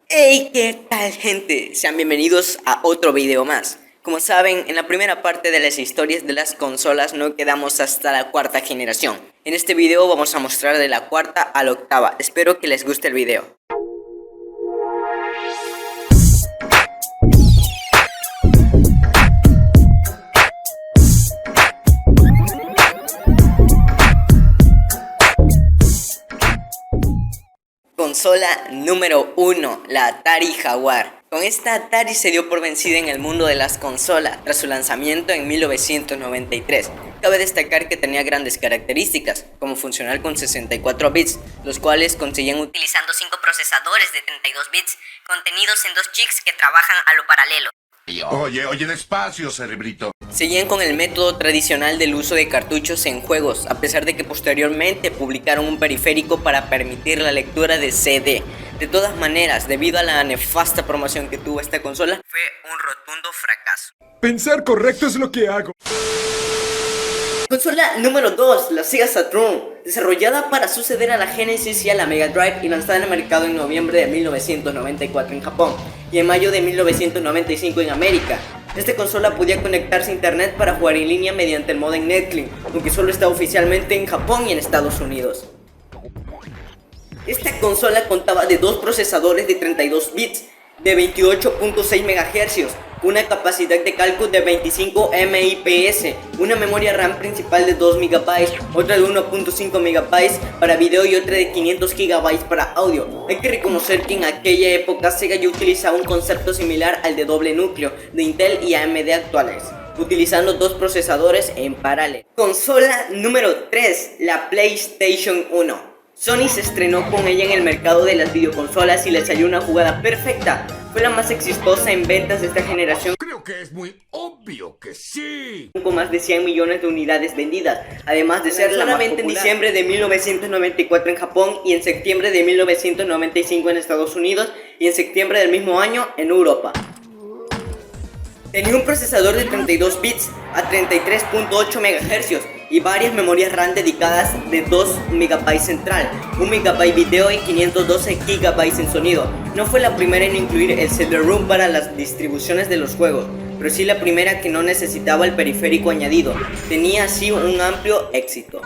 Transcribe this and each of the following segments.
Hey, ¿qué tal, gente? Sean bienvenidos a otro video más. Como saben, en la primera parte de las historias de las consolas no quedamos hasta la cuarta generación. En este video vamos a mostrar de la cuarta a la octava. Espero que les guste el video. Consola número 1, la Atari Jaguar. Con esta Atari se dio por vencida en el mundo de las consolas tras su lanzamiento en 1993. Cabe destacar que tenía grandes características, como funcionar con 64 bits, los cuales conseguían utilizando 5 procesadores de 32 bits, contenidos en 2 chips que trabajan a lo paralelo. Oye, despacio, cerebrito. Seguían con el método tradicional del uso de cartuchos en juegos, a pesar de que posteriormente publicaron un periférico para permitir la lectura de CD. De todas maneras, debido a la nefasta promoción que tuvo esta consola, fue un rotundo fracaso. Pensar correcto es lo que hago. Consola número 2, la Sega Saturn, desarrollada para suceder a la Genesis y a la Mega Drive y lanzada en el mercado en noviembre de 1994 en Japón y en mayo de 1995 en América. Esta consola podía conectarse a internet para jugar en línea mediante el modem Netlink, aunque solo está oficialmente en Japón y en Estados Unidos. Esta consola contaba de 2 procesadores de 32 bits de 28.6 MHz, una capacidad de cálculo de 25 MIPS, una memoria RAM principal de 2 MB, otra de 1.5 MB para video y otra de 500 GB para audio. Hay que reconocer que en aquella época Sega ya utilizaba un concepto similar al de doble núcleo de Intel y AMD actuales, utilizando 2 procesadores en paralelo. Consola número 3, la PlayStation 1. Sony se estrenó con ella en el mercado de las videoconsolas y le salió una jugada perfecta. Fue la más exitosa en ventas de esta generación, Creo que es muy obvio que sí. con más de 100 millones de unidades vendidas, además de ser solamente en diciembre de 1994 en Japón y en septiembre de 1995 en Estados Unidos y en septiembre del mismo año en Europa. Tenía un procesador de 32 bits a 33.8 MHz y varias memorias RAM dedicadas de 2 MB central, 1 MB video y 512 GB en sonido. No fue la primera en incluir el CD-ROM para las distribuciones de los juegos, pero sí la primera que no necesitaba el periférico añadido. Tenía así un amplio éxito.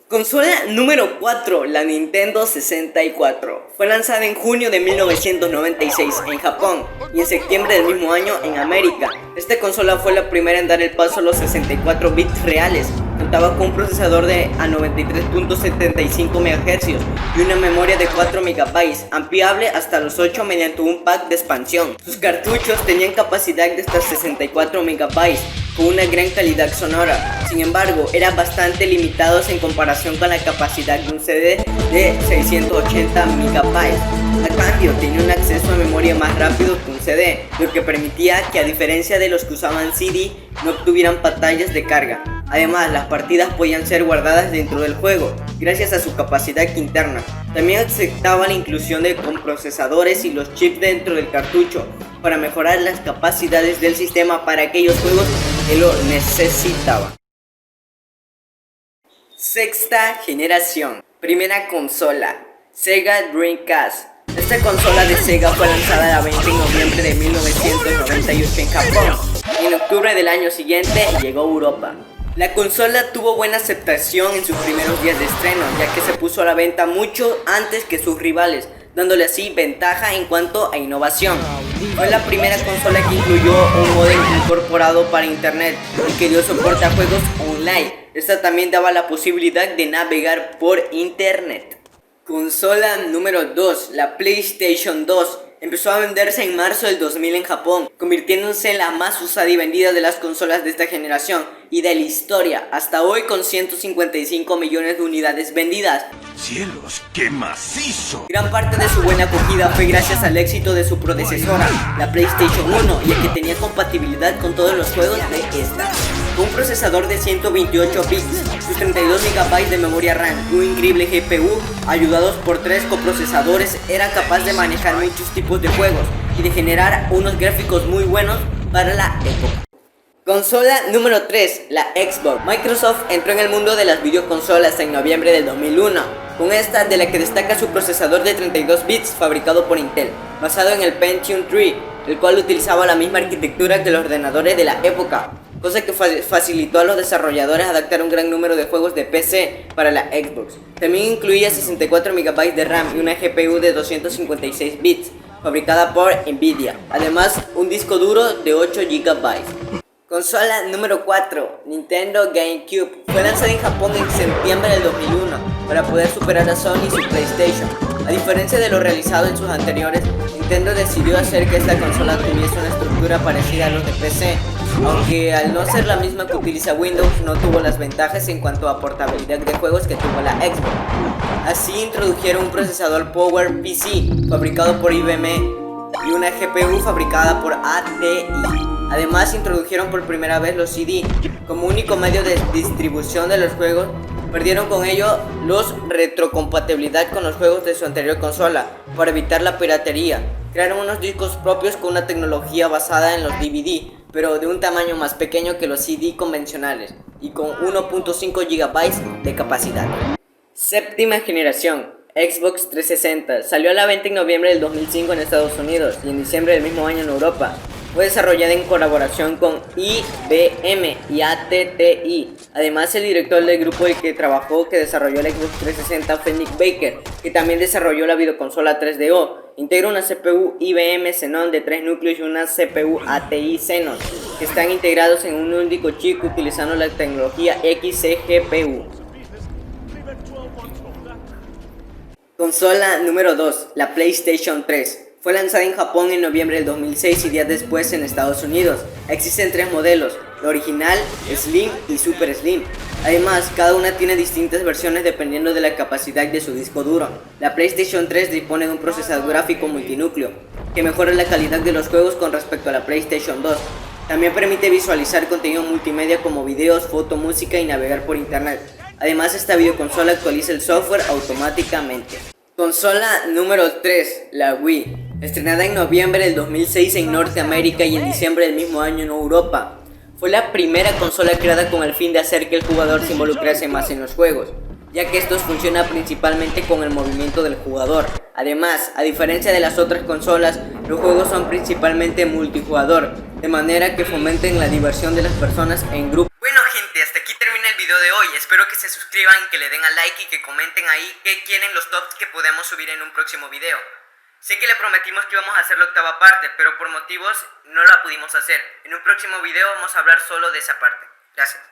Consola número 4, la Nintendo 64. Fue lanzada en junio de 1996 en Japón y en septiembre del mismo año en América. Esta consola fue la primera en dar el paso a los 64 bits reales. Contaba con un procesador de a 93.75 MHz y una memoria de 4 MB, ampliable hasta los 8 mediante un pack de expansión. Sus cartuchos tenían capacidad de hasta 64 MB, con una gran calidad sonora. Sin embargo, eran bastante limitados en comparación con la capacidad de un CD de 680 MB. A cambio, tenía un acceso a memoria más rápido que un CD, lo que permitía que, a diferencia de los que usaban CD, no obtuvieran pantallas de carga. Además, las partidas podían ser guardadas dentro del juego, gracias a su capacidad interna. También aceptaba la inclusión de procesadores y los chips dentro del cartucho, para mejorar las capacidades del sistema para aquellos juegos que lo necesitaban. Sexta generación. Primera consola, Sega Dreamcast. Esta consola de Sega fue lanzada a la venta en noviembre de 1998 en Japón y en octubre del año siguiente llegó a Europa. La consola tuvo buena aceptación en sus primeros días de estreno, ya que se puso a la venta mucho antes que sus rivales, dándole así ventaja en cuanto a innovación. Fue la primera consola que incluyó un modem incorporado para internet y que dio soporte a juegos online. Esta también daba la posibilidad de navegar por internet. Consola número 2, la PlayStation 2. Empezó a venderse en marzo del 2000 en Japón, convirtiéndose en la más usada y vendida de las consolas de esta generación y de la historia, hasta hoy con 155 millones de unidades vendidas. ¡Cielos, qué macizo! Gran parte de su buena acogida fue gracias al éxito de su predecesora, la PlayStation 1, y el que tenía compatibilidad con todos los juegos de esta. Con un procesador de 128 bits, sus 32 MB de memoria RAM y un increíble GPU, ayudados por 3 coprocesadores, era capaz de manejar muchos tipos de juegos y de generar unos gráficos muy buenos para la época. Consola número 3, la Xbox. Microsoft entró en el mundo de las videoconsolas en noviembre del 2001 con esta de la que destaca su procesador de 32 bits fabricado por Intel, basado en el Pentium 3, el cual utilizaba la misma arquitectura que los ordenadores de la época, cosa que facilitó a los desarrolladores adaptar un gran número de juegos de PC para la Xbox. También incluía 64 MB de RAM y una GPU de 256 bits, fabricada por Nvidia, además un disco duro de 8 GB. Consola número 4, Nintendo GameCube, fue lanzada en Japón en septiembre del 2001 para poder superar a Sony y su PlayStation. A diferencia de lo realizado en sus anteriores, Nintendo decidió hacer que esta consola tuviese una estructura parecida a los de PC, aunque al no ser la misma que utiliza Windows, no tuvo las ventajas en cuanto a portabilidad de juegos que tuvo la Xbox. Así introdujeron un procesador PowerPC fabricado por IBM y una GPU fabricada por ATI. Además introdujeron por primera vez los CD como único medio de distribución de los juegos. Perdieron con ello los retrocompatibilidad con los juegos de su anterior consola para evitar la piratería. Crearon unos discos propios con una tecnología basada en los DVD, pero de un tamaño más pequeño que los CD convencionales y con 1.5 GB de capacidad. Séptima generación, Xbox 360, salió a la venta en noviembre del 2005 en Estados Unidos y en diciembre del mismo año en Europa. Fue desarrollada en colaboración con IBM y ATTI. Además, el director del grupo que desarrolló el Xbox 360 fue Nick Baker, que también desarrolló la videoconsola 3DO. Integra una CPU IBM Xenon de 3 núcleos y una CPU ATI Xenon, que están integrados en un único chip utilizando la tecnología XeGPU. Consola número 2, la PlayStation 3. Fue lanzada en Japón en noviembre del 2006 y días después en Estados Unidos. Existen 3 modelos, la original, Slim y Super Slim. Además, cada una tiene distintas versiones dependiendo de la capacidad de su disco duro. La PlayStation 3 dispone de un procesador gráfico multinúcleo, que mejora la calidad de los juegos con respecto a la PlayStation 2. También permite visualizar contenido multimedia como videos, foto, música y navegar por internet. Además, esta videoconsola actualiza el software automáticamente. Consola número 3, la Wii. Estrenada en noviembre del 2006 en Norteamérica y en diciembre del mismo año en Europa. Fue la primera consola creada con el fin de hacer que el jugador se involucrase más en los juegos, ya que estos funcionan principalmente con el movimiento del jugador. Además, a diferencia de las otras consolas, los juegos son principalmente multijugador, de manera que fomenten la diversión de las personas en grupo. Bueno gente, hasta aquí termina el video de hoy. Espero que se suscriban, que le den a like y que comenten ahí qué quieren los tops que podemos subir en un próximo video. Sé que le prometimos que íbamos a hacer la octava parte, pero por motivos no la pudimos hacer. En un próximo video vamos a hablar solo de esa parte. Gracias.